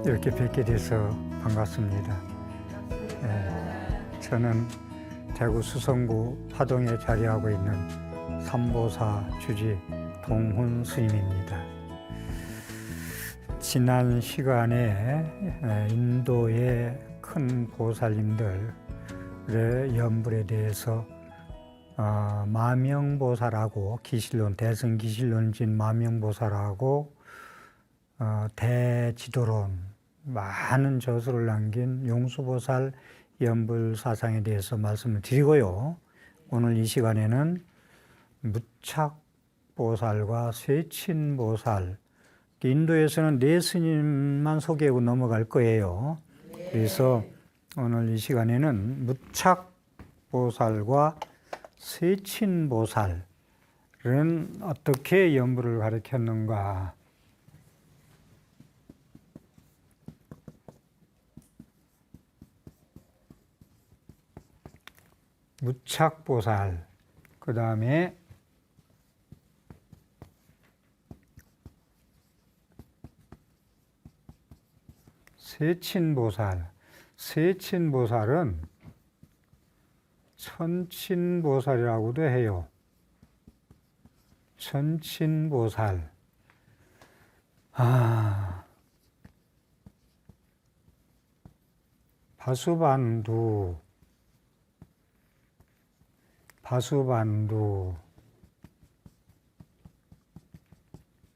이렇게 뵙게 돼서 반갑습니다. 저는 대구 수성구 화동에 자리하고 있는 삼보사 주지 동훈 스님입니다. 지난 시간에 인도의 큰 보살님들의 연불에 대해서 마명보살하고 기실론, 대승기실론진 마명보살하고 대지도론, 많은 저서를 남긴 용수보살 연불사상에 대해서 말씀을 드리고요. 오늘 이 시간에는 무착보살과 쇠친보살, 인도에서는 네 스님만 소개하고 넘어갈 거예요. 그래서 오늘 이 시간에는 무착보살과 쇠친보살은 어떻게 연불을 가르쳤는가. 무착보살, 그 다음에 쇠친보살. 쇠친보살은 천친보살이라고도 해요. 천친보살. 바수반두.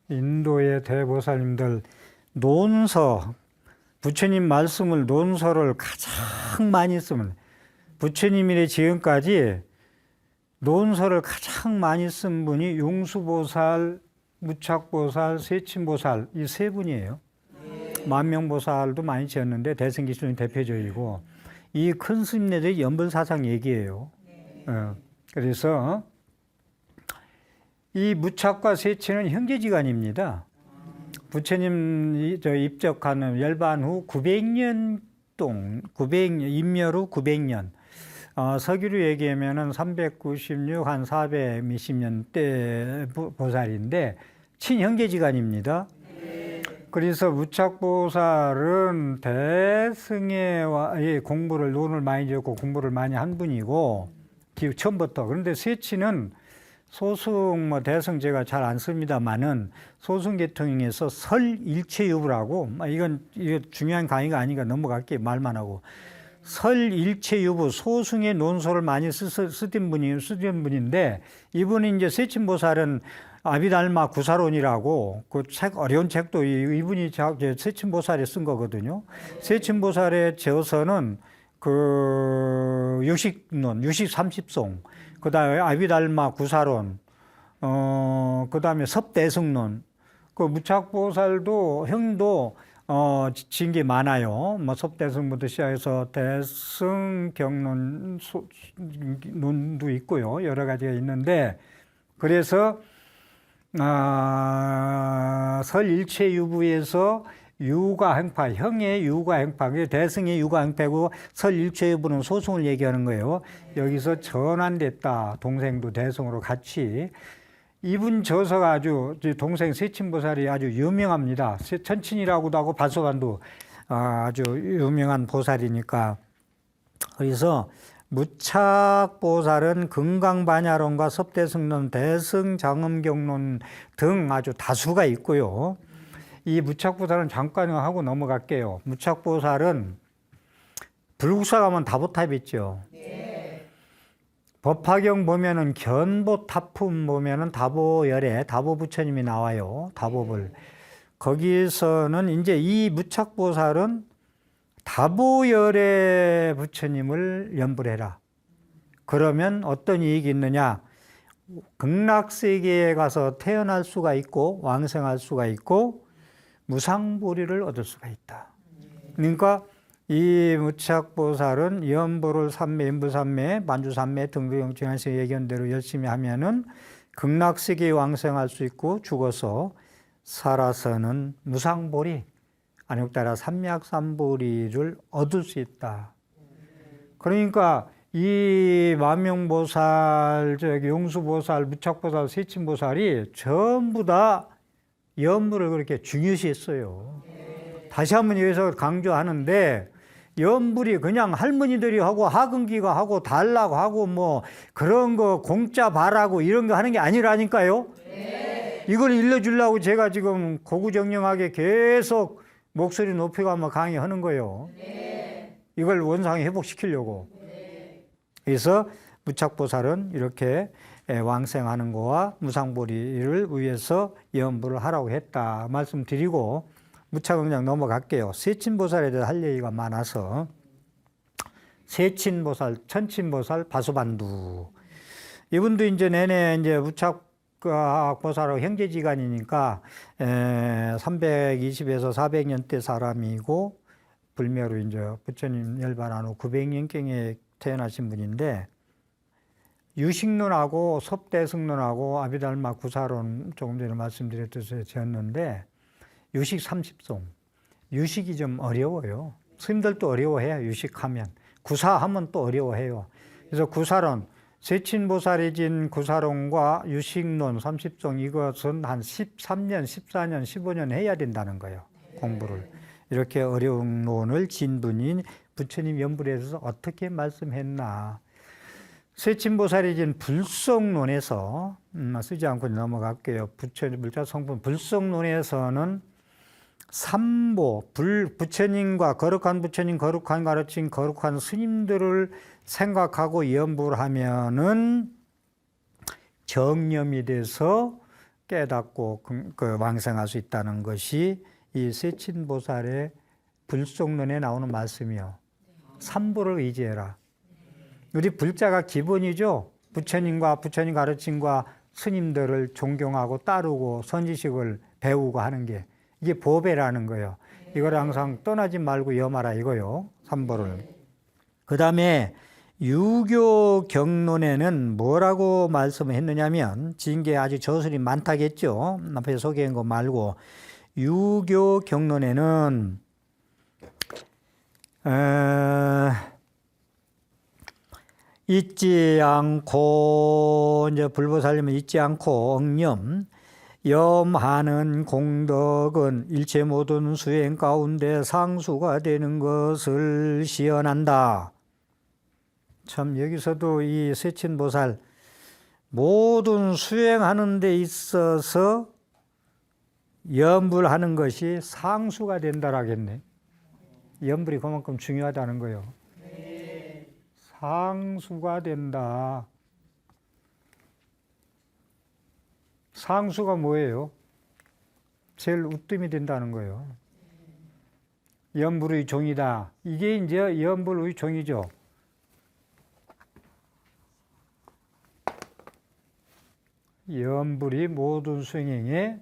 인도의 대보살님들 논서, 부처님 말씀을 논서를 가장 많이 쓰면, 부처님이 지금까지 논서를 가장 많이 쓴 분이 용수보살, 무착보살, 쇠친보살 이 세 분이에요. 만명보살도 많이 지었는데 대승기실론이 대표적이고, 이 큰 스님네들이 연불사상 얘기예요. 그래서 이 무착과 쇠친은 형제지간입니다. 부처님 입적하는 열반 후 900년 임멸 후 900년, 서기로 얘기하면은 396, 한 400 몇십 년 때 보살인데 친형제지간입니다. 그래서 무착보살은 대승의 공부를, 논을 많이 지었고 공부를 많이 한 분이고, 처음부터. 그런데 쇠친은 소승, 대승 제가 잘 안 씁니다만은 소승 계통에서 설일체유부라고, 이건 중요한 강의가 아니니까 넘어갈게요. 말만 하고. 설일체유부, 소승의 논소를 많이 쓰던 분인데, 이분이 이제 쇠친보살은 아비달마 구사론이라고, 그 책, 어려운 책도 이분이 쇠친보살이 쓴 거거든요. 쇠친보살의 저서는 유식 30송, 그 다음에 아비달마 구사론, 그 다음에 섭대승론, 그 무착보살도, 형도, 진 게 많아요. 섭대승부터 시작해서 대승경론, 논도 있고요. 여러 가지가 있는데, 그래서, 설일체유부에서 유가행파, 형의 유가행파, 대승의 유가행파고 설일체유부는 소승을 얘기하는 거예요. 여기서 전환됐다. 동생도 대승으로 같이. 이분 저서가 아주, 동생 쇠친보살이 아주 유명합니다. 천친이라고도 하고 바수반도 아주 유명한 보살이니까. 그래서 무착보살은 금강반야론과 섭대승론, 대승장엄경론 등 아주 다수가 있고요. 이 무착보살은 잠깐 하고 넘어갈게요. 무착보살은 불국사 가면 다보탑 있죠. 법화경 보면은 견보타품 보면은 다보열에 다보부처님이 나와요. 다보불. 거기서는 이제 이 무착보살은 다보열의 부처님을 연불해라. 그러면 어떤 이익이 있느냐? 극락세계에 가서 태어날 수가 있고 왕생할 수가 있고 무상보리를 얻을 수가 있다. 그러니까 이 무착보살은 연불을 삼매, 인부삼매, 만주삼매 등등 중앙에서 얘기한 대로 열심히 하면은 극락세계에 왕생할 수 있고 죽어서 살아서는 무상보리, 아니면 따라 삼약삼보리를 얻을 수 있다. 그러니까 이 만명보살, 용수보살, 무착보살, 쇠친보살이 전부 다 연불을 그렇게 중요시했어요. 다시 한번 여기서 강조하는데 염불이 그냥 할머니들이 하고 하근기가 하고 달라고 하고 뭐 그런 거 공짜 바라고 이런 거 하는 게 아니라니까요. 이걸 일러주려고 제가 지금 고구정령하게 계속 목소리 높여가며 강의하는 거예요. 이걸 원상에 회복시키려고. 그래서 무착보살은 이렇게 왕생하는 거와 무상보리를 위해서 염불을 하라고 했다 말씀드리고 무착응량 넘어갈게요. 세친보살에 대해서 할 얘기가 많아서 세친보살, 천친보살, 바수반두 이분도 이제 내내 이제 무착보살하고 형제지간이니까 320에서 400년대 사람이고 불멸로 이제 부처님 열반한 후 900년경에 태어나신 분인데 유식론하고 섭대승론하고 아비달마 구사론 조금 전에 말씀드렸듯이 지었는데 유식 30송. 유식이 좀 어려워요. 스님들도 어려워해요. 유식하면. 구사하면 또 어려워해요. 그래서 구사론, 세친보살이 진 구사론과 유식론 30송 이것은 한 13년, 14년, 15년 해야 된다는 거예요. 공부를. 이렇게 어려운 논을 진 분인 부처님 연불에서 어떻게 말씀했나. 세친보살이 진 불성론에서 쓰지 않고 넘어갈게요. 부처님 물자성분 불성론에서는 삼보, 부처님과 거룩한 부처님, 거룩한 가르침, 거룩한 스님들을 생각하고 연불하면은 정념이 돼서 깨닫고 왕생할 수 있다는 것이 이 세친보살의 불성론에 나오는 말씀이요. 삼보를 의지해라. 우리 불자가 기본이죠. 부처님과 부처님 가르침과 스님들을 존경하고 따르고 선지식을 배우고 하는 게 이게 보배라는 거예요. 이걸 항상 떠나지 말고 염하라 이거요. 삼보를. 그 다음에 유교 경론에는 뭐라고 말씀했느냐면 징계 아주 저술이 많다겠죠. 앞에 소개한 거 말고 유교 경론에는 잊지 않고 이제 불보살님은 잊지 않고 억념 염하는 공덕은 일체 모든 수행 가운데 상수가 되는 것을 시연한다. 참 여기서도 이 세친보살 모든 수행하는 데 있어서 염불하는 것이 상수가 된다라겠네. 염불이 그만큼 중요하다는 거예요. 상수가 된다. 상수가 뭐예요? 제일 으뜸이 된다는 거예요. 염불의 종이다. 이게 이제 염불의 종이죠. 염불이 모든 수행에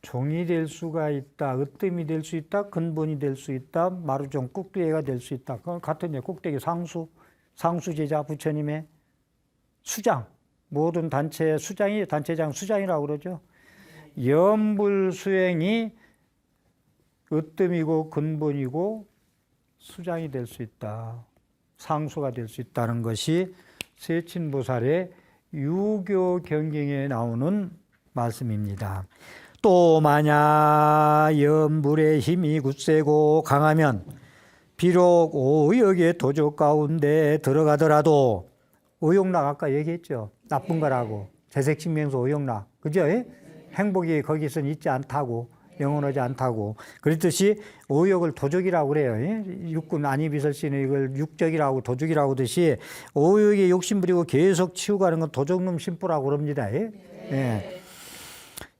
종이 될 수가 있다. 으뜸이 될 수 있다. 근본이 될 수 있다. 마루종 꼭대기가 될 수 있다. 그건 같은 게 꼭대기 상수제자 부처님의 수장. 모든 단체의 수장이 단체장 수장이라고 그러죠. 염불 수행이 으뜸이고 근본이고 수장이 될 수 있다. 상수가 될 수 있다는 것이 세친보살의 유교 경경에 나오는 말씀입니다. 또 만약 염불의 힘이 굳세고 강하면 비록 오역의 도적 가운데 들어가더라도 오욕락 아까 얘기했죠. 나쁜 거라고. 재색신명수 오욕락. 그죠? 행복이 거기서는 있지 않다고. 영원하지 않다고. 그렇듯이 오욕을 도적이라고 그래요. 육군 안이비설씨는 이걸 육적이라고 도적이라고 하듯이 오욕에 욕심부리고 계속 치우가는 건 도적놈 심부라고 그럽니다. 예.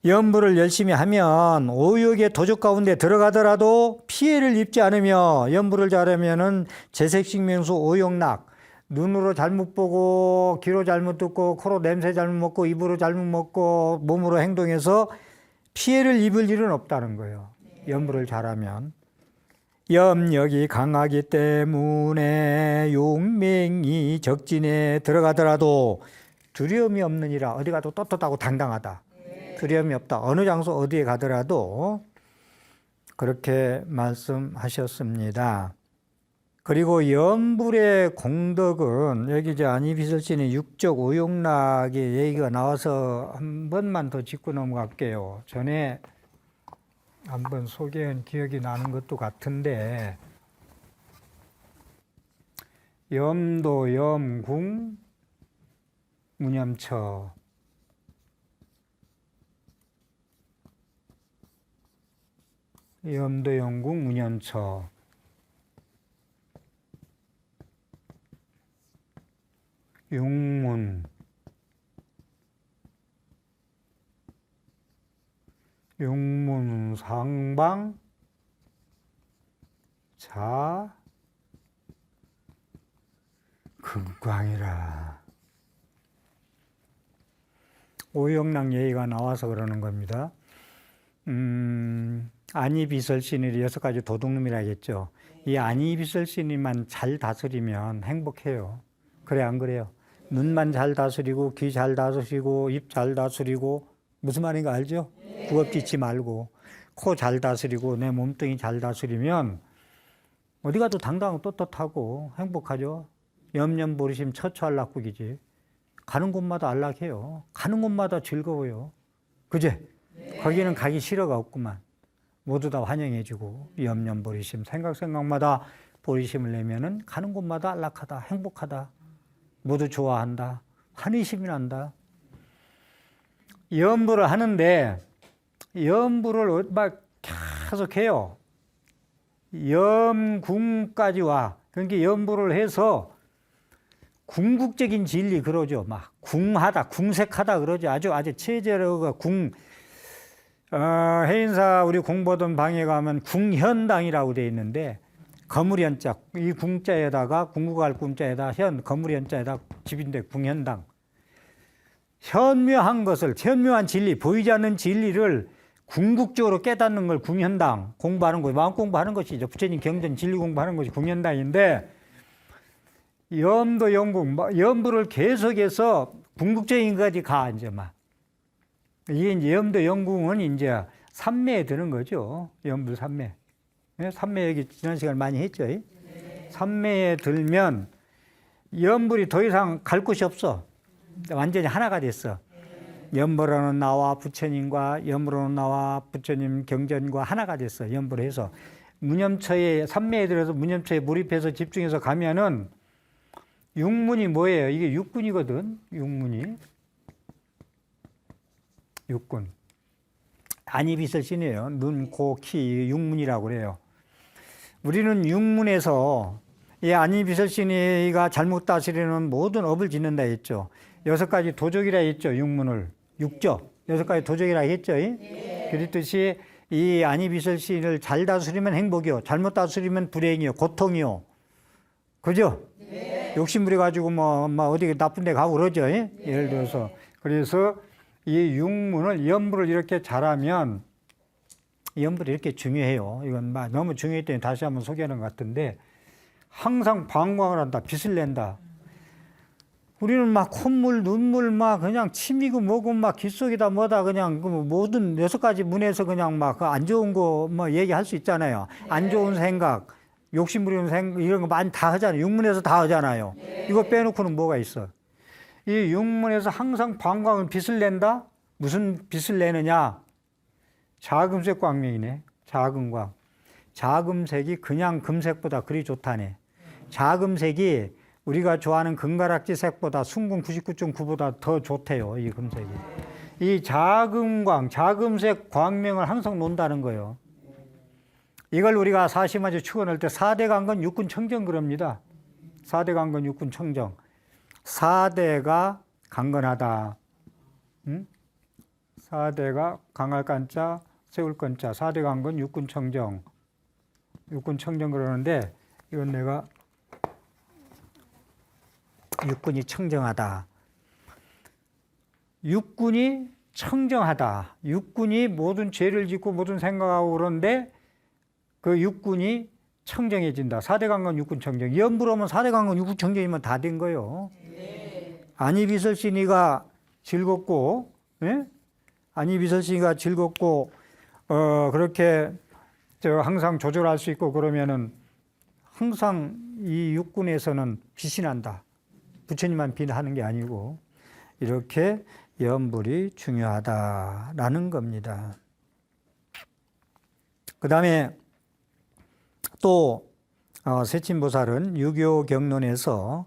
염불을 열심히 하면 오욕의 도적 가운데 들어가더라도 피해를 입지 않으며 염불을 잘하면은 재색신명수 오욕락 눈으로 잘못 보고 귀로 잘못 듣고 코로 냄새 잘못 맡고 입으로 잘못 먹고 몸으로 행동해서 피해를 입을 일은 없다는 거예요. 염불을 잘하면. 염력이 강하기 때문에 용맹이 적진에 들어가더라도 두려움이 없느니라. 어디 가도 떳떳하고 당당하다. 두려움이 없다. 어느 장소 어디에 가더라도 그렇게 말씀하셨습니다. 그리고 염불의 공덕은 여기 이제 안이비설신의 육적 오용락의 얘기가 나와서 한 번만 더 짚고 넘어갈게요. 전에 한번 소개한 기억이 나는 것도 같은데 염도, 염궁, 무념처. 염도, 염궁, 무념처. 육문, 육문 상방, 자, 금광이라. 오영락 얘기가 나와서 그러는 겁니다. 안이비설신이 6가지 도둑놈이라 했죠. 이 안이비설신이만 잘 다스리면 행복해요. 그래 안 그래요? 눈만 잘 다스리고 귀 잘 다스리고 입 잘 다스리고 무슨 말인가 알죠? 구겁짓지 말고 코 잘 다스리고 내 몸뚱이 잘 다스리면 어디 가도 당당하고 떳떳하고 행복하죠. 염려버리심 처처안락국이지. 가는 곳마다 안락해요. 가는 곳마다 즐거워요. 그제? 거기는 가기 싫어가 없구만. 모두 다 환영해주고 염려버리심 생각마다 보리심을 내면은 가는 곳마다 안락하다, 행복하다. 모두 좋아한다. 환희심이 난다. 염불을 하는데 염불을 막 계속 해요. 염궁까지 와. 그러니까 염불을 해서 궁극적인 진리 그러죠. 막 궁하다, 궁색하다 그러죠. 아주 체제로가 해인사 우리 공부하던 방에 가면 궁현당이라고 되어 있는데 거물현자, 이 궁자에다가 궁극할 궁자에다 거물현자에다 집인데 궁현당. 현묘한 것을, 현묘한 진리, 보이지 않는 진리를 궁극적으로 깨닫는 걸 궁현당, 공부하는 거예요. 마음 공부하는 것이죠. 부처님 경전 진리 공부하는 것이 궁현당인데, 염도 염궁, 염부를 계속해서 궁극적인 것까지 가, 이제 막. 이게 이제 염도 염궁은 이제 삼매에 드는 거죠. 염불 삼매. 삼매 얘기 지난 시간 많이 했죠. 삼매에 들면 염불이 더 이상 갈 곳이 없어. 완전히 하나가 됐어. 염불로는 나와 부처님과 염불로는 나와 부처님 경전과 하나가 됐어. 염불을 해서 무념처에 삼매에 들어서 무념처에 몰입해서 집중해서 가면은 육문이 뭐예요? 이게 육군이거든. 육문이 육군. 안이비설신이에요. 눈, 코, 키 육문이라고 그래요. 우리는 육문에서 이 안이비설신이가 잘못 다스리는 모든 업을 짓는다 했죠. 6가지 도적이라 했죠. 육문을. 육적. 6가지 도적이라 했죠. 그랬듯이 이 안이비설신을 잘 다스리면 행복이요. 잘못 다스리면 불행이요. 고통이요. 그죠? 욕심 부려가지고 어디 나쁜 데 가고 그러죠. 예를 들어서. 그래서 이 육문을, 염불을 이렇게 잘하면, 염불이 이렇게 중요해요. 이건 너무 중요했기 때문에 다시 한번 소개하는 것 같은데, 항상 방광을 한다, 빛을 낸다. 우리는 막 콧물, 눈물, 막 그냥 침이고 뭐고 막 귓속이다 뭐다 그냥 모든 6가지 문에서 그냥 막 안 좋은 거 얘기할 수 있잖아요. 안 좋은 생각, 욕심 부리는 생각, 이런 거 많이 다 하잖아요. 육문에서 다 하잖아요. 이거 빼놓고는 뭐가 있어? 이 육문에서 항상 방광은 빛을 낸다? 무슨 빛을 내느냐? 자금색 광명이네. 작은 광. 자금색이 그냥 금색보다 그리 좋다네. 자금색이 우리가 좋아하는 금가락지 색보다 순금 99.9보다 더 좋대요. 이 금색이. 이 자금광, 자금색 광명을 항상 논다는 거예요. 이걸 우리가 사심아주 축원할 때 4대 강건 육군 청정 그럽니다. 4대 강건 육군 청정. 4대가 강건하다. 4대가 강할 간자, 세울 건자. 4대 강건 육군 청정. 육군 청정 그러는데 이건 내가 육군이 청정하다. 육군이 청정하다. 육군이 모든 죄를 짓고 모든 생각하고 그런데 그 육군이 청정해진다. 4대 강건 육군 청정. 염불하면 4대 강건 육군 청정이면 다 된 거예요. 안이비설신이가 즐겁고, 안이비설신이가 즐겁고, 그렇게 항상 조절할 수 있고 그러면은 항상 이 육군에서는 빛이 난다. 부처님만 빛하는 게 아니고 이렇게 염불이 중요하다라는 겁니다. 그 다음에 또 세친보살은 유교경론에서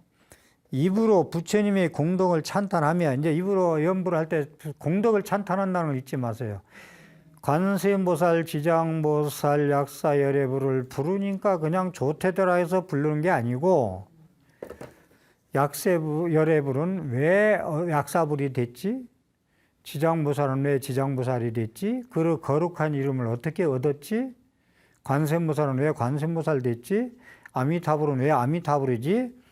입으로 부처님의 공덕을 찬탄하며, 이제 입으로 염불할 때 공덕을 찬탄한다는 걸 잊지 마세요. 관세음보살, 지장보살, 약사열애불을 부르니까 그냥 좋대더라 해서 부르는 게 아니고, 약세열애불은 왜 약사불이 됐지? 지장보살은 왜 지장보살이 됐지? 그 거룩한 이름을 어떻게 얻었지? 관세음보살은 왜 관세음보살 됐지? 아미타불은 왜 아미타불이지?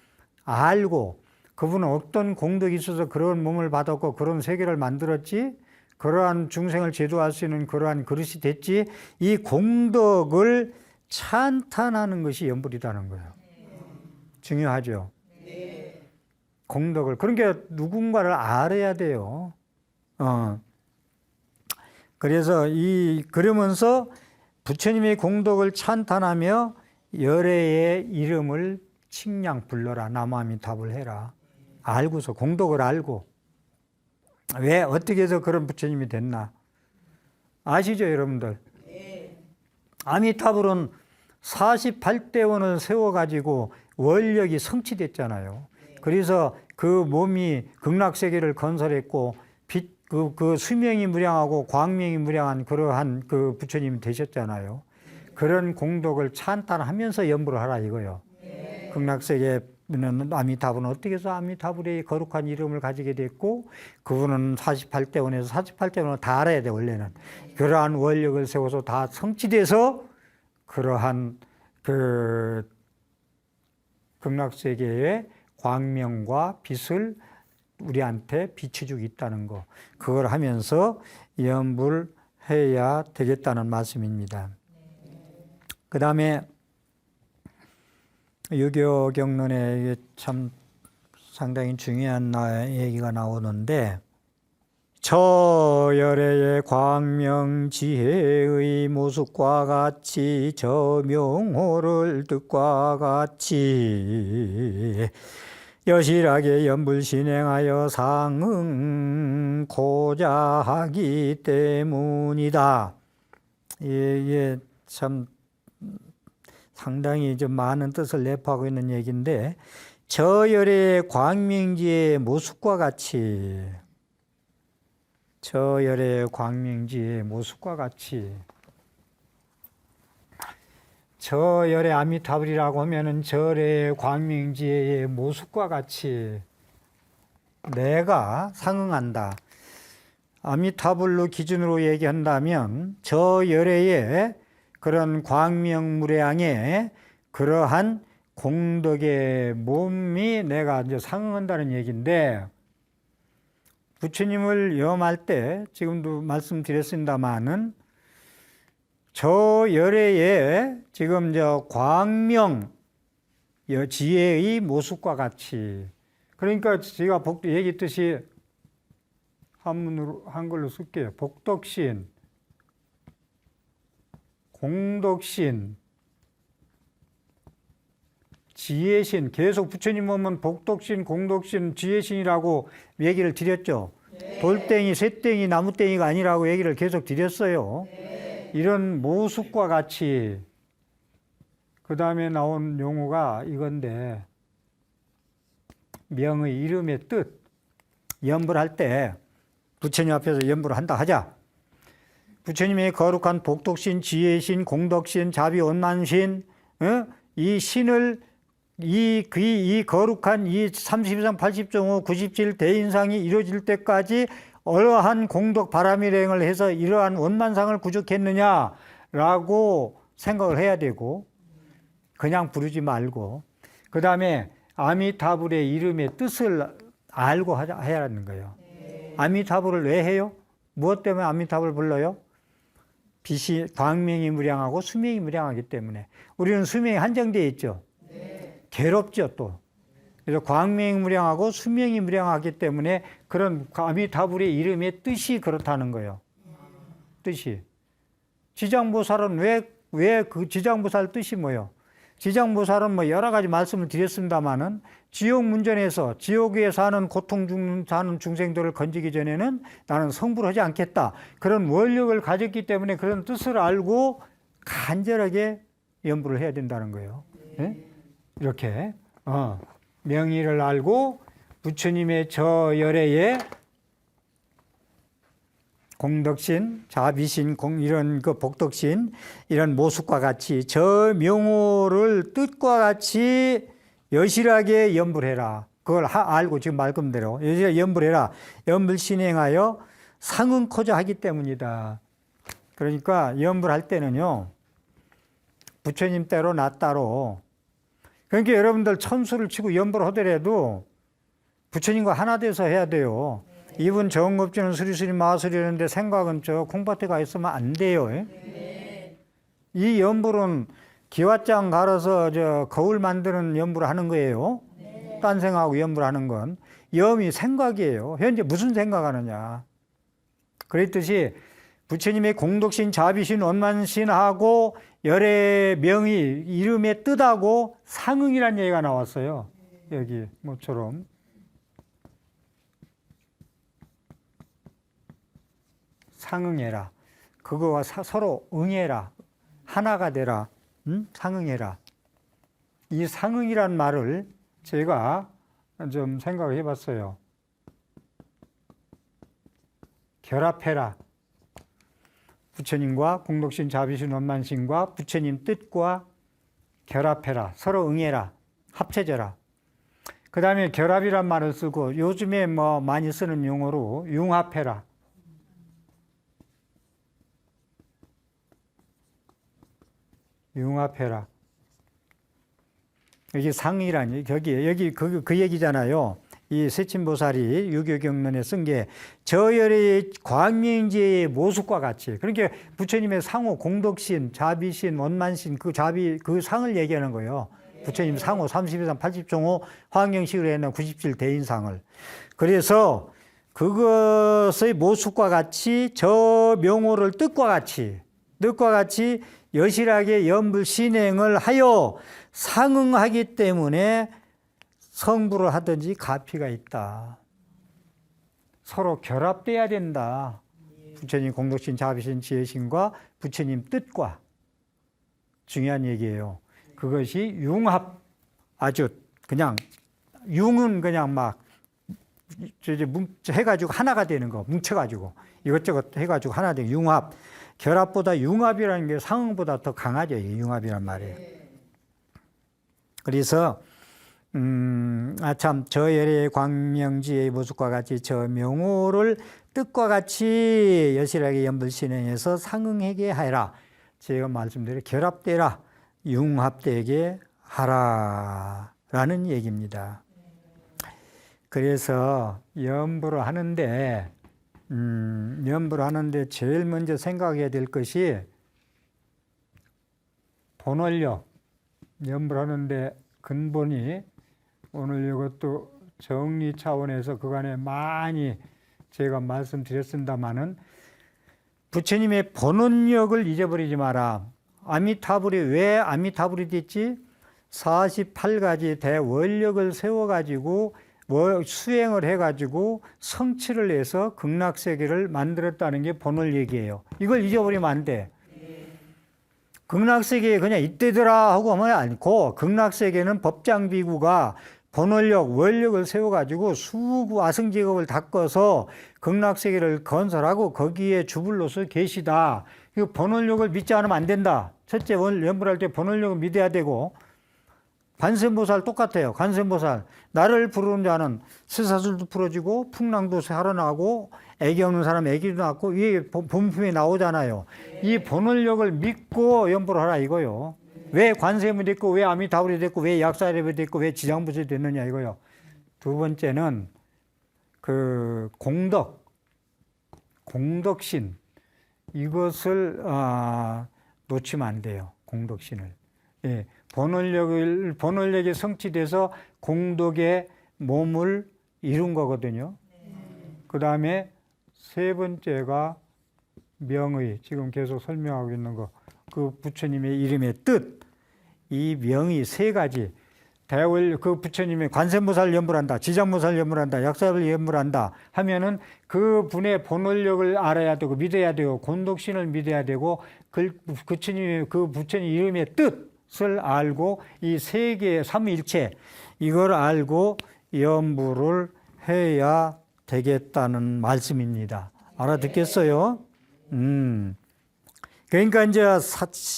알고 그분은 어떤 공덕이 있어서 그런 몸을 받았고 그런 세계를 만들었지? 그러한 중생을 제도할 수 있는 그러한 그릇이 됐지? 이 공덕을 찬탄하는 것이 염불이라는 거예요. 중요하죠. 공덕을. 그러니까 누군가를 알아야 돼요. 그래서 그러면서 부처님의 공덕을 찬탄하며 열애의 이름을 칭량 불러라. 나무아미타불 해라. 알고서, 공덕을 알고. 왜 어떻게 해서 그런 부처님이 됐나? 아시죠, 여러분들? 아미타불은 48대원을 세워가지고 원력이 성취됐잖아요. 그래서 그 몸이 극락세계를 건설했고 그 수명이 무량하고 광명이 무량한 그러한 그 부처님이 되셨잖아요. 그런 공덕을 찬탄하면서 염불을 하라 이거요. 극락세계는 아미타불은 어떻게 해서 아미타불의 거룩한 이름을 가지게 됐고, 그분은 48대원에서 48대원을 다 알아야 돼, 원래는. 그러한 원력을 세워서 다 성취돼서 그러한 그 극락세계의 광명과 빛을 우리한테 비춰주고 있다는 거, 그걸 하면서 염불해야 되겠다는 말씀입니다. 그 다음에 유교 경론에 참 상당히 중요한 얘기가 나오는데, 저열애의 광명지혜의 모습과 같이 저 명호를 뜻과 같이 여실하게 염불신행하여 상응고자 하기 때문이다. 이게 참 상당히 좀 많은 뜻을 내포하고 있는 얘기인데, 저열의 광명지의 모습과 같이, 저열의 광명지의 모습과 같이, 저열의 아미타불이라고 하면은 저열의 광명지의 모습과 같이 내가 상응한다. 아미타불로 기준으로 얘기한다면 저열의 그런 광명무량의 그러한 공덕의 몸이 내가 이제 상응한다는 얘기인데, 부처님을 염할 때 지금도 말씀드렸습니다만은 저 열애의 지금 저 광명 지혜의 모습과 같이, 그러니까 제가 얘기했듯이 한글로 쓸게요. 복덕신, 공덕신, 지혜신, 계속 부처님 보면 복덕신, 공덕신, 지혜신이라고 얘기를 드렸죠. 돌덩이, 쇠덩이, 나무덩이가 아니라고 얘기를 계속 드렸어요. 이런 모습과 같이, 그 다음에 나온 용어가 이건데, 명의 이름의 뜻, 염불할 때 부처님 앞에서 염불을 한다 하자. 부처님의 거룩한 복덕신, 지혜신, 공덕신, 자비원만신, 이 신을 이 거룩한 이 32상 80정호 97 대인상이 이루어질 때까지 어떠한 공덕 바람일행을 해서 이러한 원만상을 구축했느냐라고 생각을 해야 되고, 그냥 부르지 말고, 그 다음에 아미타불의 이름의 뜻을 알고 해야 하는 거예요. 아미타불을 왜 해요? 무엇 때문에 아미타불을 불러요? 빛이, 광명이 무량하고 수명이 무량하기 때문에. 우리는 수명이 한정되어 있죠. 괴롭죠, 또. 그래서 광명이 무량하고 수명이 무량하기 때문에 그런 아미타불의 이름의 뜻이 그렇다는 거예요. 뜻이. 지장보살은 왜 그 지장보살 뜻이 뭐예요? 지장보살은 뭐 여러 가지 말씀을 드렸습니다마는 지옥 문전에서 지옥에 사는 사는 중생들을 건지기 전에는 나는 성불 하지 않겠다. 그런 원력을 가졌기 때문에 그런 뜻을 알고 간절하게 염불을 해야 된다는 거예요. 네? 이렇게 명의를 알고 부처님의 저 열애에 공덕신, 자비신, 이런 그 복덕신, 이런 모습과 같이 저 명호를 뜻과 같이 여실하게 염불해라. 그걸 알고 지금 말씀대로 여실하게 염불해라. 염불 신행하여 상응코자 하기 때문이다. 그러니까 염불할 때는요, 부처님 때로 나 따로. 그러니까 여러분들 천수를 치고 염불을 하더라도 부처님과 하나 돼서 해야 돼요. 이분 정급주는 수리수리 마수리라는데 생각은 저 콩밭에 가 있으면 안 돼요. 이 염불은 기와장 갈아서 저 거울 만드는 염불을 하는 거예요. 딴 생각하고 염불하는 건 염이 생각이에요. 현재 무슨 생각하느냐. 그랬듯이 부처님의 공덕신, 자비신, 원만신하고 열의 명의, 이름의 뜻하고 상응이라는 얘기가 나왔어요. 여기 뭐처럼. 상응해라. 그거와 서로 응해라. 하나가 되라. 상응해라. 이 상응이란 말을 제가 좀 생각해 봤어요. 결합해라. 부처님과 공덕신, 자비신, 원만신과 부처님 뜻과 결합해라. 서로 응해라. 합쳐져라. 그 다음에 결합이란 말을 쓰고 요즘에 뭐 많이 쓰는 용어로 융합해라. 융합해라. 여기 상이라니, 여기 그 얘기잖아요. 이 세친보살이 유교경론에 쓴 게 저열의 광명지의 모습과 같이. 그러니까 부처님의 상호, 공덕신, 자비신, 원만신, 그 상을 얘기하는 거예요. 부처님 상호, 32상 80종호 화경식으로 해놓은 97대인상을. 그래서 그것의 모습과 같이 저 명호를 뜻과 같이 여실하게 염불 신행을 하여 상응하기 때문에 성불을 하든지 가피가 있다. 서로 결합돼야 된다. 부처님 공덕신, 자비신, 지혜신과 부처님 뜻과 중요한 얘기예요. 그것이 융합, 아주 그냥 융은 그냥 막 해가지고 하나가 되는 거, 뭉쳐가지고 이것저것 해가지고 하나 되는 융합. 결합보다 융합이라는 게 상응보다 더 강하죠. 이 융합이란 말이에요. 그래서 참 저 열의 광명지의 모습과 같이 저 명호를 뜻과 같이 여실하게 염불신행해서 상응하게 하라. 제가 말씀드린 결합되라, 융합되게 하라 라는 얘기입니다. 그래서 염불을 하는데 제일 먼저 생각해야 될 것이 본원력. 염불하는데 근본이 오늘 이것도 정리 차원에서 그간에 많이 제가 말씀드렸습니다마는 부처님의 본원력을 잊어버리지 마라. 아미타불이 왜 아미타불이 됐지? 48가지 대원력을 세워가지고 수행을 해가지고 성취를 해서 극락세계를 만들었다는 게 본원력이에요. 이걸 잊어버리면 안 돼. 극락세계에 그냥 이때더라 하고 하면 않고 극락세계는 법장비구가 본원력, 원력을 세워가지고 수구 아승제국을 닦아서 극락세계를 건설하고 거기에 주불로서 계시다. 이 본원력을 믿지 않으면 안 된다. 첫째, 염불할 때 본원력을 믿어야 되고, 관세음보살 똑같아요. 관세음보살. 나를 부르는 자는 쇠사슬도 풀어지고 풍랑도 살아나고 애기 없는 사람 애기도 낳고 위에 본품이 나오잖아요. 이 본원력을 믿고 염불을 하라 이거요. 왜 관세음이 됐고 왜 아미타불이 됐고 왜 약사랩이 됐고 왜 지장부처이 됐느냐 이거요. 두 번째는 그 공덕신 이것을 놓치면 안 돼요. 공덕신을. 예. 본원력이 성취돼서 공덕의 몸을 이룬 거거든요. 그 다음에 세 번째가 명의, 지금 계속 설명하고 있는 거, 그 부처님의 이름의 뜻. 이 명의 세 가지 대월 그 부처님의 관세음보살 연불 한다, 지장보살 연불 한다, 약사를 연불 한다 하면은 그 분의 본원력을 알아야 되고 믿어야 되고 곤독신을 믿어야 되고 그 부처님 그 부처님 이름의 뜻을 알고 이 세 개의 삼위일체 이걸 알고 연불을 해야 되겠다는 말씀입니다. 알아듣겠어요? 그러니까 이제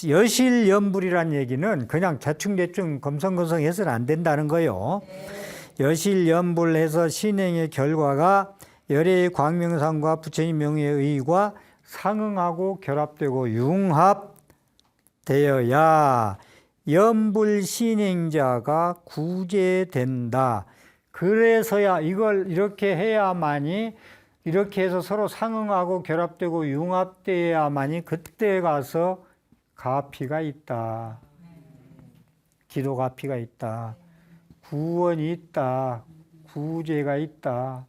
여실연불이란 얘기는 그냥 대충 검성검성 해서는 안 된다는 거예요. 여실연불해서 신행의 결과가 열애의 광명상과 부처님 명의의 의의와 상응하고 결합되고 융합되어야 연불 신행자가 구제된다. 그래서야 이걸 이렇게 해야만이 이렇게 해서 서로 상응하고 결합되고 융합되어야만이 그때 가서 가피가 있다. 기도 가피가 있다. 구원이 있다. 구제가 있다.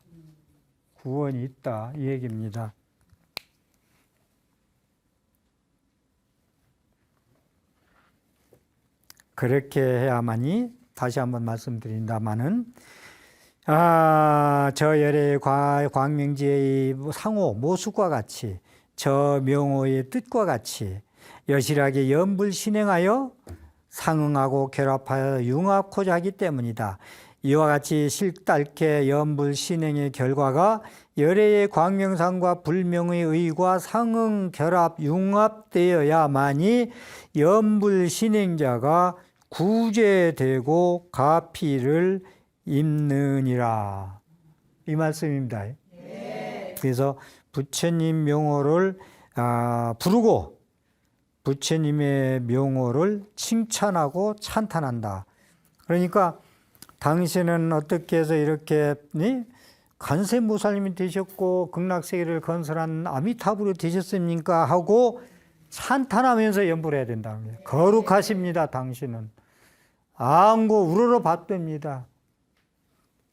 구원이 있다. 이 얘기입니다. 그렇게 해야만이 다시 한번 말씀드린다마는 저 열의 광명지의 상호 모습과 같이 저 명호의 뜻과 같이 여실하게 연불 신행하여 상응하고 결합하여 융합하고자 하기 때문이다. 이와 같이 실달케 연불 신행의 결과가 열애의 광명상과 불명의 의과 상응 결합 융합되어야만이 연불 신행자가 구제되고 가피를 입느니라. 이 말씀입니다. 네. 그래서 부처님 명호를 부르고 부처님의 명호를 칭찬하고 찬탄한다. 그러니까 당신은 어떻게 해서 이렇게 관세음보살님이 되셨고 극락세계를 건설한 아미타불이 되셨습니까? 하고 찬탄하면서 연불해야 된다는 거예요. 거룩하십니다. 당신은. 안고 우러러 받듭니다.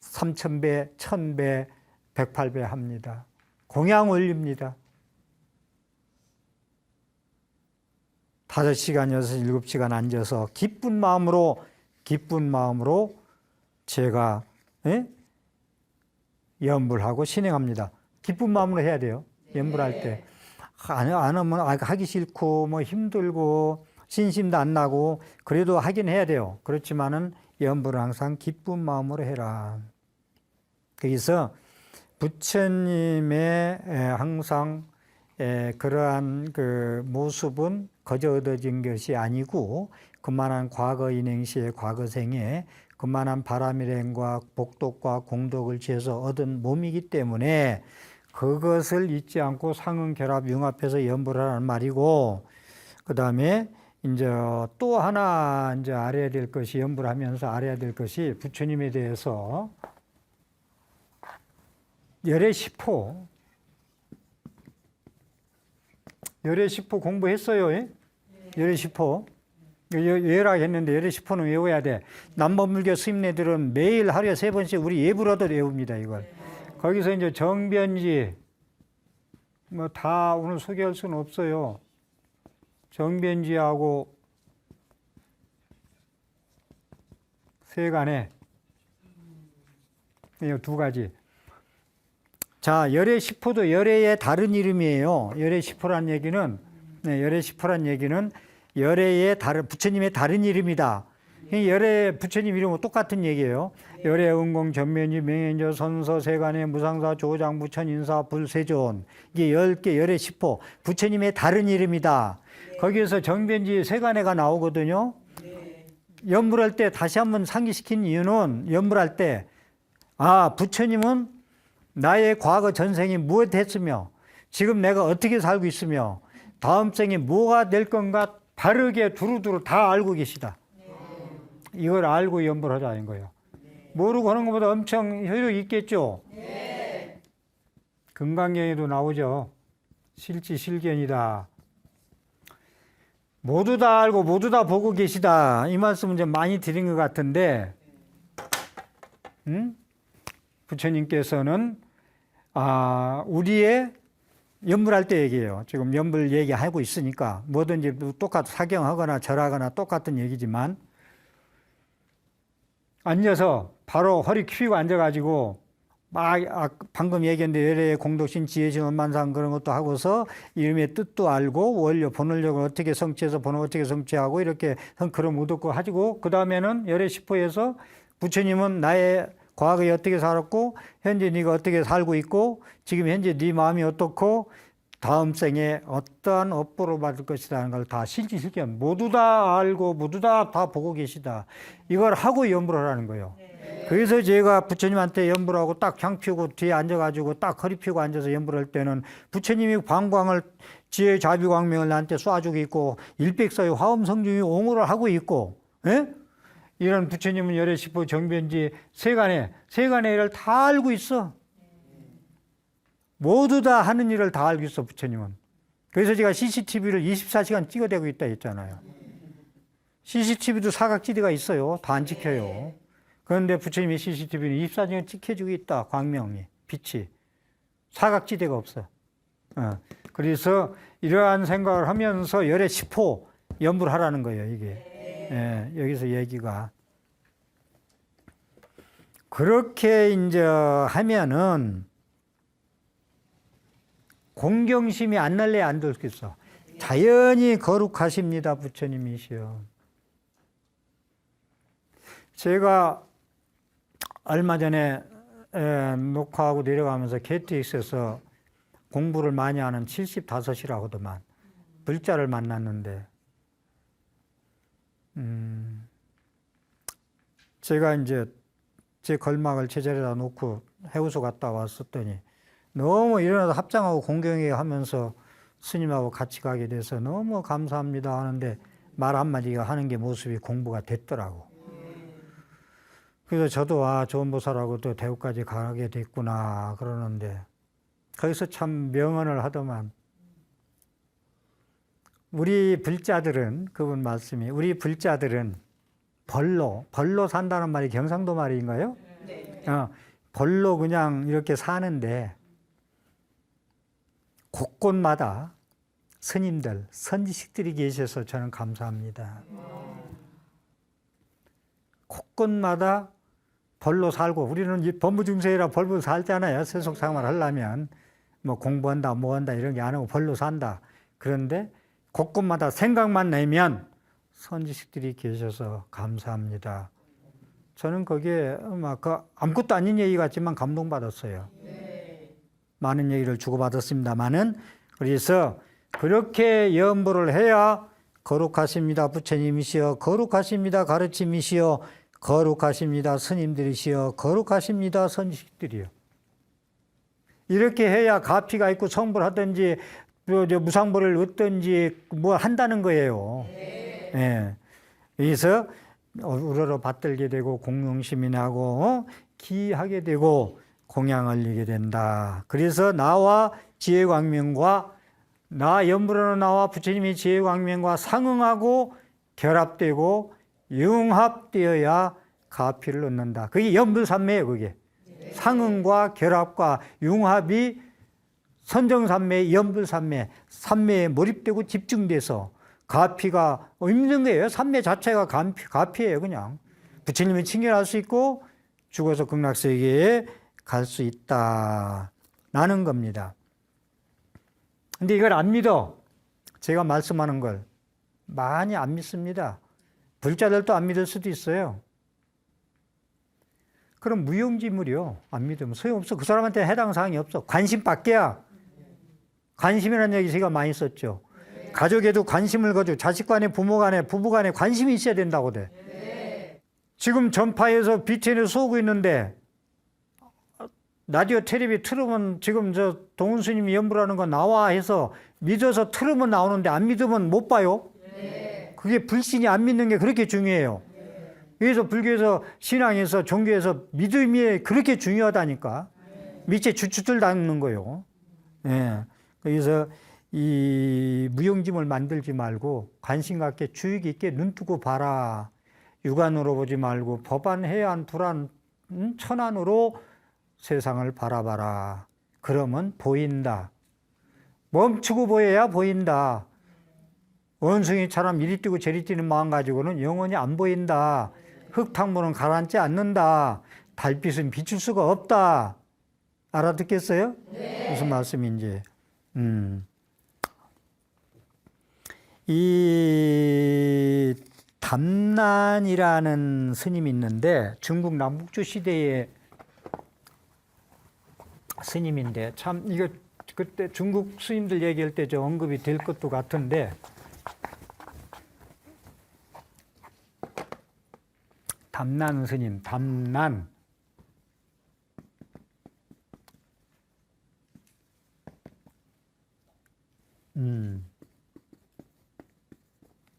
3000배, 1000배, 108배 합니다. 공양 올립니다. 5시간, 6, 7시간 앉아서 기쁜 마음으로 제가 연불하고 신행합니다. 기쁜 마음으로 해야 돼요. 연불할 때. 안 하면 하기 싫고 뭐 힘들고 신심도 안 나고 그래도 하긴 해야 돼요. 그렇지만은 연불은 항상 기쁜 마음으로 해라. 그래서 부처님의 항상 그러한 그 모습은 거저 얻어진 것이 아니고 그만한 과거 인행시의 과거생에 그만한 바람일행과 복덕과 공덕을 지어서 얻은 몸이기 때문에 그것을 잊지 않고 상응 결합 융합해서 연불하라는 말이고, 그 다음에 이제 또 하나 이제 알아야 될 것이 연불하면서 알아야 될 것이 부처님에 대해서 열애시포 공부했어요. 예? 열애시포 외우라 했는데 열애시포는 외워야 돼. 남법물교 스님네들은 매일 하루에 3번씩 우리 예부라도 외웁니다. 이걸. 거기서 이제 정변지 뭐 다 오늘 소개할 수는 없어요. 정변지하고 세간에 이 2가지. 자, 열애시포도 열애의 다른 이름이에요. 열애시포란 얘기는 열애의 부처님의 다른 이름이다. 열애 부처님 이름은 똑같은 얘기예요. 열애 은공 전면지 명현저 선서 세간의 무상사 조장 부천 인사 불세존. 이게 10개 열애시포 부처님의 다른 이름이다. 거기에서 정변지 세간에가 나오거든요. 연불할 때 다시 한번 상기시킨 이유는 연불할 때 부처님은 나의 과거 전생이 무엇했으며 지금 내가 어떻게 살고 있으며 다음 생에 뭐가 될 건가 바르게 두루두루 다 알고 계시다. 이걸 알고 연불하자는 거예요. 모르고 하는 것보다 엄청 효력이 있겠죠. 금강경에도 나오죠. 실지실견이다. 모두 다 알고 모두 다 보고 계시다. 이 말씀은 좀 많이 드린 것 같은데 부처님께서는 우리의 연불할 때 얘기해요. 지금 연불 얘기하고 있으니까 뭐든지 사경하거나 절하거나 똑같은 얘기지만 앉아서 바로 허리 퀴고 앉아가지고 방금 얘기했는데 열애의 공덕신 지혜신 원만상 그런 것도 하고서 이름의 뜻도 알고 원료 본원력을 어떻게 성취해서 본원 어떻게 성취하고 이렇게 성크로 묻었고 하고 그 다음에는 열애 시포에서 부처님은 나의 과거에 어떻게 살았고 현재 네가 어떻게 살고 있고 지금 현재 네 마음이 어떻고 다음 생에 어떠한 업보를 받을 것이라는 걸 다 실질실견 모두 다 알고 모두 다 보고 계시다. 이걸 하고 연불을 하라는 거예요. 그래서 제가 부처님한테 연불하고 딱 향 피우고 뒤에 앉아가지고 딱 허리 펴고 앉아서 연불할 때는 부처님이 방광을 지혜 자비광명을 나한테 쏴주고 있고 일백사의 화엄성중이 옹호를 하고 있고 예? 이런 부처님은 열애 시포 정변지 세간의 일을 다 알고 있어. 모두 다 하는 일을 다 알고 있어 부처님은. 그래서 제가 CCTV를 24시간 찍어대고 있다 했잖아요. CCTV도 사각지대가 있어요. 다 안 지켜요. 그런데 부처님의 CCTV는 24시간 지켜주고 있다. 광명이 빛이 사각지대가 없어. 그래서 이러한 생각을 하면서 열애 시포 연불하라는 거예요. 이게 여기서 얘기가 그렇게 이제 하면은 공경심이 안 날래 안 들겠어. 자연히 거룩하십니다 부처님이시여. 제가 얼마 전에 녹화하고 내려가면서 KTX에서 공부를 많이 하는 75이라고 하더만 불자를 만났는데 제가 이제 제 걸막을 제자리에다 놓고 해우소 갔다 왔었더니 너무 일어나서 합장하고 공경회 하면서 스님하고 같이 가게 돼서 너무 감사합니다 하는데 말 한마디가 하는 게 모습이 공부가 됐더라고. 그래서 저도 좋은 보살하고 또 대우까지 가게 됐구나 그러는데 거기서 참 명언을 하더만 우리 불자들은 그분 말씀이 우리 불자들은 벌로 산다는 말이 경상도 말인가요? 네. 벌로 그냥 이렇게 사는데 곳곳마다 스님들, 선지식들이 계셔서 저는 감사합니다. 곳곳마다 벌로 살고 우리는 법무중생이라 벌로 살잖아요. 세속 생활 하려면 뭐 공부한다 뭐한다 이런 게 안 하고 벌로 산다. 그런데 곳곳마다 생각만 내면 선지식들이 계셔서 감사합니다. 저는 거기에 아무것도 아닌 얘기 같지만 감동받았어요. 많은 얘기를 주고받았습니다만은 그래서 그렇게 연불을 해야 거룩하십니다 부처님이시여 거룩하십니다 가르침이시여 거룩하십니다 스님들이시여 거룩하십니다 선지식들이요. 이렇게 해야 가피가 있고 성불하든지 무상불을 얻든지 뭐 한다는 거예요. 네. 그래서 우러러 받들게 되고 공용심이 나고 기하게 되고 공양을 이게 된다. 그래서 나와 지혜광명과 나 연불하는 나와 부처님의 지혜광명과 상응하고 결합되고 융합되어야 가피를 얻는다. 그게 연불삼매예요. 그게 상응과 결합과 융합이 선정삼매, 연불삼매, 삼매에 몰입되고 집중돼서 가피가 없는 거예요. 삼매 자체가 가피예요. 그냥 부처님이 칭견할 수 있고 죽어서 극락세계에 갈 수 있다라는 겁니다. 근데 이걸 안 믿어. 제가 말씀하는 걸 많이 안 믿습니다. 불자들도 안 믿을 수도 있어요. 그럼 무용지물이요. 안 믿으면 소용없어. 그 사람한테 해당 사항이 없어. 관심 밖에야. 관심이라는 얘기 제가 많이 썼죠. 가족에도 관심을 가지고 자식 간에 부모 간에 부부 간에 관심이 있어야 된다고 돼. 지금 전파에서 BTN에서 쏘고 있는데 라디오 텔레비 틀으면 지금 저 동훈 스님이 연불하는 거 나와 해서 믿어서 틀으면 나오는데 안 믿으면 못 봐요. 그게 불신이 안 믿는 게 그렇게 중요해요. 그래서 불교에서 신앙에서 종교에서 믿음이 그렇게 중요하다니까. 밑에 주춧들 닦는 거예요. 그래서 이 무용짐을 만들지 말고 관심 갖게 주의 깊게 눈 뜨고 봐라. 육안으로 보지 말고 법안, 해안, 불안, 천안으로 세상을 바라봐라. 그러면 보인다. 멈추고 보여야 보인다. 원숭이처럼 이리 뛰고 저리 뛰는 마음 가지고는 영원히 안 보인다. 흙탕물은 가라앉지 않는다. 달빛은 비출 수가 없다. 알아듣겠어요? 네. 무슨 말씀인지. 이 담난이라는 스님이 있는데 중국 남북조 시대의 스님인데 참 이거 그때 중국 스님들 얘기할 때 저 언급이 될 것도 같은데 담난 스님, 담난.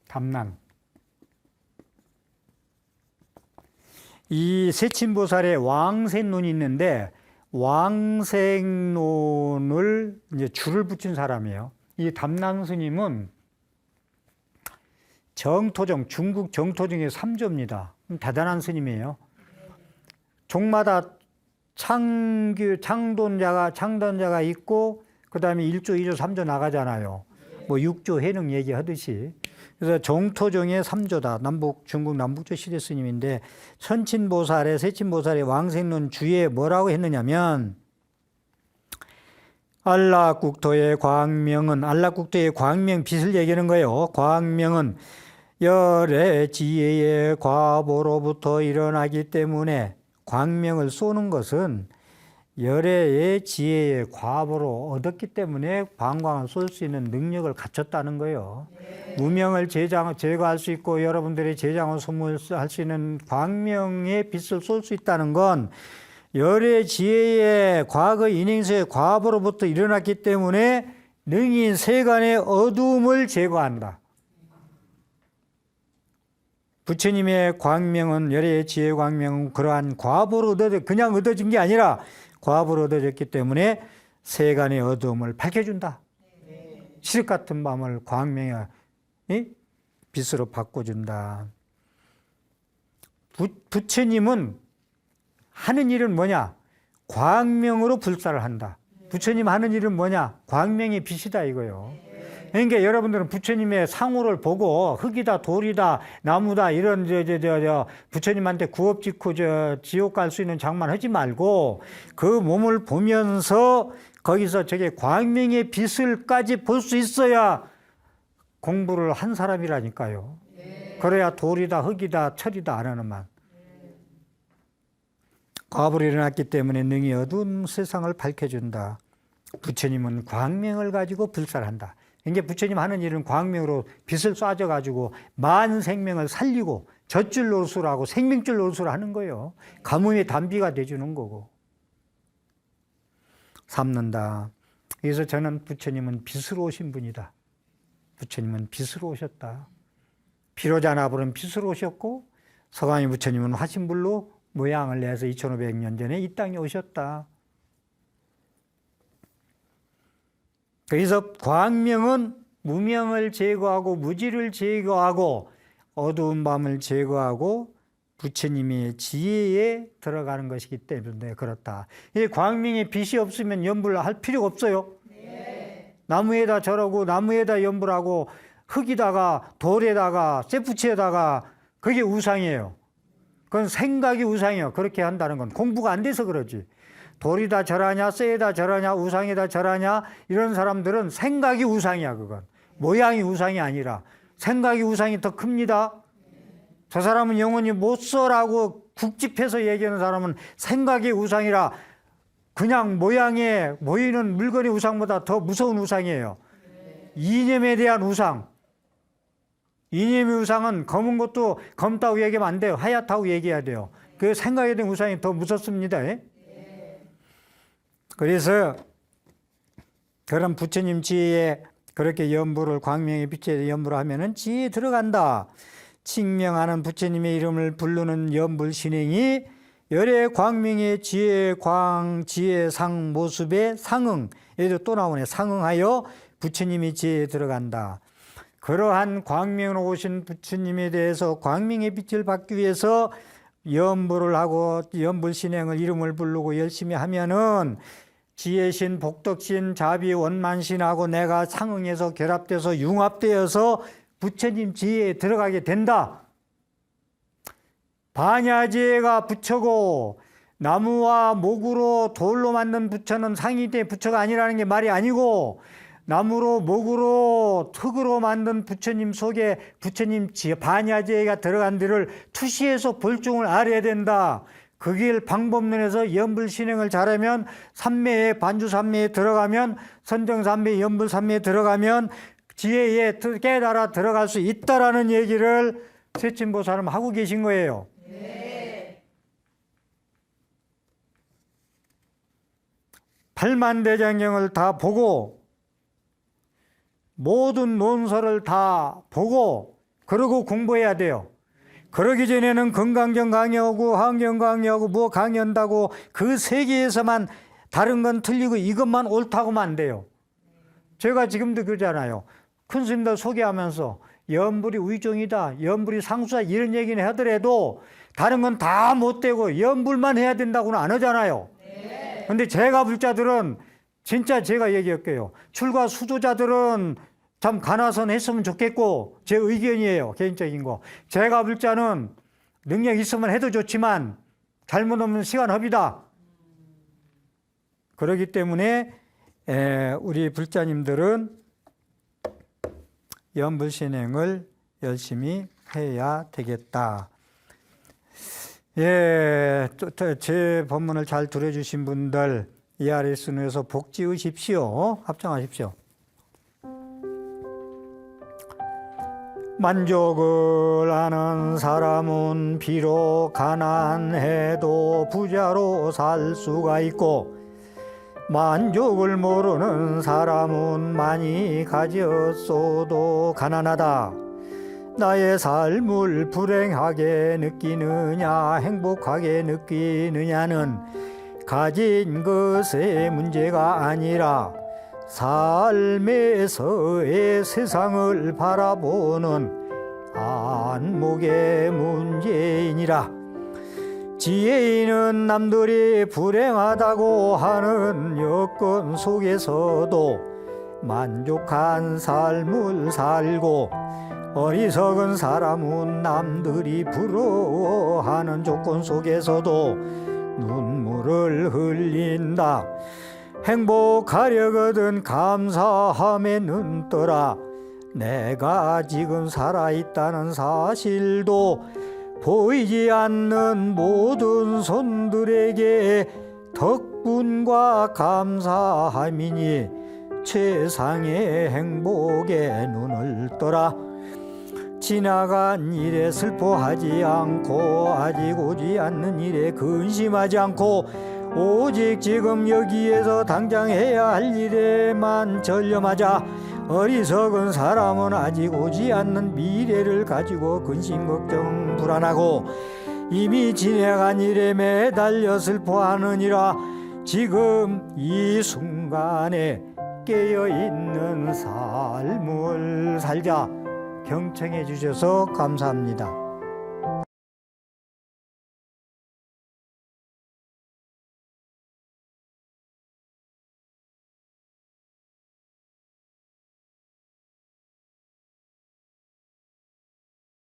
담난. 이 세친보살의 왕생론이 있는데 왕생론을 이제 줄을 붙인 사람이에요. 이 담난 스님은 정토종, 중국 정토종의 3조입니다. 대단한 스님이에요. 종마다 창돈자가 있고, 그 다음에 1조, 2조, 3조 나가잖아요. 뭐 6조 해능 얘기하듯이. 그래서 정토종의 3조다. 중국 남북조 시대 스님인데, 선친보살의, 세친보살의 왕생론 주에 뭐라고 했느냐면, 안락국토의 광명은, 안락국토의 광명 빛을 얘기하는 거예요. 광명은 열의 지혜의 과보로부터 일어나기 때문에 광명을 쏘는 것은 열의 지혜의 과보로 얻었기 때문에 방광을 쏠 수 있는 능력을 갖췄다는 거예요. 무명을 제거할 수 있고 여러분들이 제장을 소멸할 수 있는 광명의 빛을 쏠 수 있다는 건 열의 지혜의 과거 인행세의 과보로부터 일어났기 때문에 능히 세간의 어두움을 제거한다. 부처님의 광명은 열의 지혜의 광명은 그러한 과보로 그냥 얻어진 게 아니라 과보로 얻어졌기 때문에 세간의 어두움을 밝혀준다. 칠흑 같은 밤을 광명의 빛으로 바꿔준다. 부처님은 하는 일은 뭐냐? 광명으로 불사를 한다. 부처님 하는 일은 뭐냐? 광명의 빛이다 이거요. 그러니까 여러분들은 부처님의 상호를 보고 흙이다, 돌이다, 나무다 이런 부처님한테 구업 짓고 지옥 갈 수 있는 장만 하지 말고 그 몸을 보면서 거기서 저게 광명의 빛을까지 볼 수 있어야 공부를 한 사람이라니까요. 그래야 돌이다, 흙이다, 철이다 안 하는 만. 과부로 일어났기 때문에 능히 어두운 세상을 밝혀준다. 부처님은 광명을 가지고 불살한다. 그러니까 부처님 하는 일은 광명으로 빛을 쏴줘가지고 만 생명을 살리고 젖줄 노수하고 생명줄 노수를 하는 거예요. 가뭄의 단비가 돼주는 거고. 삼는다. 그래서 저는 부처님은 빛으로 오신 분이다. 부처님은 빛으로 오셨다. 비로자나불은 빛으로 오셨고 서가모니 부처님은 화신불로 모양을 내서 2500년 전에 이 땅에 오셨다. 그래서 광명은 무명을 제거하고 무지를 제거하고 어두운 밤을 제거하고 부처님의 지혜에 들어가는 것이기 때문에 그렇다. 이 광명의 빛이 없으면 연불을 할 필요가 없어요. 네. 나무에다 절하고 나무에다 연불 하고 흙에다가 돌에다가 쇠붙이에다가 그게 우상이에요. 그건 생각이 우상이에요. 그렇게 한다는 건 공부가 안 돼서 그러지. 돌이다 절하냐, 쇠에다 절하냐, 우상에다 절하냐 이런 사람들은 생각이 우상이야. 그건 모양이 우상이 아니라 생각이 우상이 더 큽니다. 저 사람은 영원히 못 써라고 국집해서 얘기하는 사람은 생각이 우상이라 그냥 모양에 보이는 물건의 우상보다 더 무서운 우상이에요. 이념에 대한 우상. 이념의 우상은 검은 것도 검다고 얘기하면 안 돼요. 하얗다고 얘기해야 돼요. 그 생각에 대한 우상이 더 무섭습니다. 그래서 그런 부처님 지혜에 그렇게 연부를 광명의 빛에 연부를 하면은 지혜에 들어간다. 칭명하는 부처님의 이름을 부르는 연불 신행이 열의 광명의 지혜 지혜상 모습의 상응. 여기도 또 나오네. 상응하여 부처님의 지혜에 들어간다. 그러한 광명으로 오신 부처님에 대해서 광명의 빛을 받기 위해서 연불을 하고 연불 신행을 이름을 부르고 열심히 하면은 지혜신, 복덕신, 자비, 원만신하고 내가 상응해서 결합돼서 융합되어서 부처님 지혜에 들어가게 된다. 반야지혜가 부처고 나무와 목으로 돌로 만든 부처는 상이대 부처가 아니라는 게 말이 아니고, 나무로 목으로 흙으로 만든 부처님 속에 부처님 반야지혜가 들어간 데를 투시해서 볼 줄을 알아야 된다. 그 길 방법론에서 연불신행을 잘하면 삼매에 반주삼매에 들어가면 선정삼매 연불삼매에 들어가면 지혜에 깨달아 들어갈 수 있다라는 얘기를 쇠친보살은 하고 계신 거예요. 팔만대장경을 다 보고 모든 논설을 다 보고 그러고 공부해야 돼요. 그러기 전에는 건강경 강의하고 환경 강의하고 뭐 강의한다고 그 세계에서만 다른 건 틀리고 이것만 옳다고만 안 돼요. 제가 지금도 그러잖아요. 큰 스님들 소개하면서 연불이 위종이다, 연불이 상수다 이런 얘기는 하더라도 다른 건 다 못되고 연불만 해야 된다고는 안 하잖아요. 근데 제가 불자들은 진짜 제가 얘기할게요. 출가 수도자들은 참 간화선 했으면 좋겠고, 제 의견이에요. 개인적인 거. 제가 불자는 능력 있으면 해도 좋지만 잘못하면 시간 허비다. 그렇기 때문에 우리 불자님들은 연불신행을 열심히 해야 되겠다. 예, 제 법문을 잘 들어주신 분들 이 아래 순위에서 복지으십시오. 합장하십시오. 만족을 하는 사람은 비록 가난해도 부자로 살 수가 있고, 만족을 모르는 사람은 많이 가졌어도 가난하다. 나의 삶을 불행하게 느끼느냐 행복하게 느끼느냐는 가진 것의 문제가 아니라 삶에서의 세상을 바라보는 안목의 문제이니라. 지혜인은 남들이 불행하다고 하는 여건 속에서도 만족한 삶을 살고, 어리석은 사람은 남들이 부러워하는 조건 속에서도 눈물을 흘린다. 행복하려거든 감사함에 눈 떠라. 내가 지금 살아있다는 사실도 보이지 않는 모든 손들에게 덕분과 감사함이니 최상의 행복에 눈을 떠라. 지나간 일에 슬퍼하지 않고 아직 오지 않는 일에 근심하지 않고 오직 지금 여기에서 당장 해야 할 일에만 전념하자. 어리석은 사람은 아직 오지 않는 미래를 가지고 근심 걱정 불안하고 이미 지나간 일에 매달려 슬퍼하느니라. 지금 이 순간에 깨어있는 삶을 살자. 경청해 주셔서 감사합니다.